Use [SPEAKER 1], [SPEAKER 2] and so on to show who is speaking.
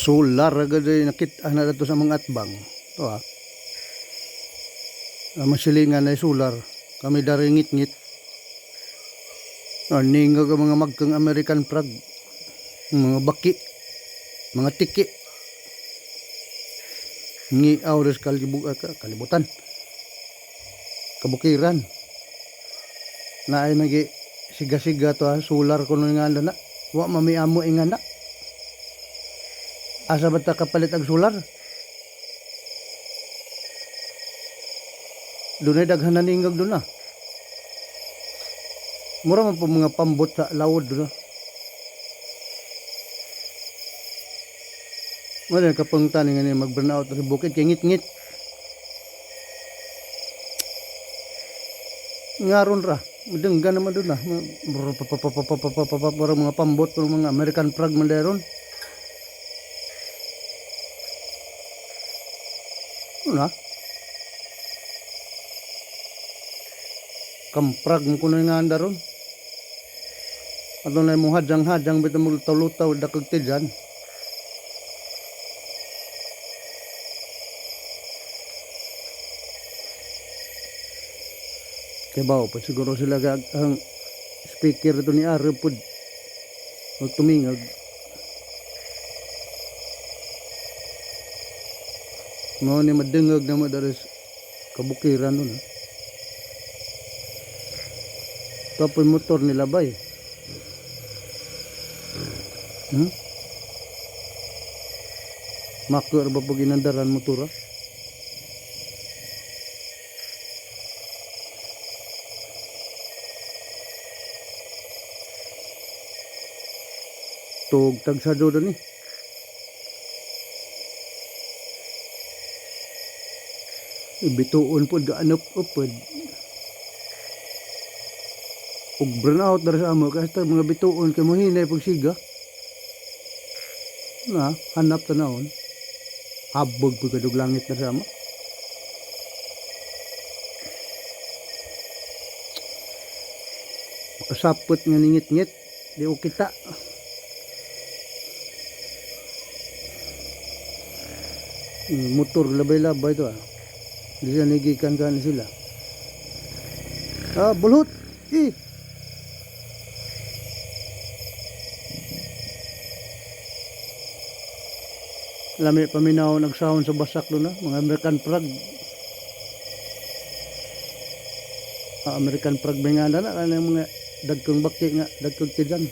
[SPEAKER 1] Solar agad ay nakita na dito sa mga atbang. Ito masilingan ay solar. Kami dari ngit-ngit. Ningag ang mga magkang American flag. Mga baki. Mga tiki. Ngi auros kalibutan. Kabukiran. Na ay nagi siga-siga to solar kuno nga na. Wa mamiamo ingana. Asa ba ta kapalit ang solar? Doon ay daghan na ningag doon na. Mura man po mga pambot sa lawod doon na. Mura kapangtan nga niya mag-burnout sa bukid kay ngit-ngit. Ngaron ra. Madengga naman doon na. Mura mga pambot mga American flag man dayon. Ano na? Kamprag mo kuno nga anda ron. Ato na mo hadjang-hadjang bitaw mo lutaw-lutaw dakag ti dyan. Kaya ba pa siguro sila ang speaker ito ni Arab po tumingag. Mga ni madengag na madalas kabukiran nun. Tapos motor nila bay. Makar ba pag inandaran motora? Tug tagsado doon ibituon po gaanop-upod ug burnout dari sa amo kasi mga bituon kay mo hinay pagsiga na hanap tanawon habog po kadug langit na sa amo makasapot nga ningit-ngit di o kita motor labay-labay to di siya nagikan ka sila bulhot lami paminaw nagsound sa basak doon mga American flag American flag may nga na mga dagkong baki nga dagkong tidyan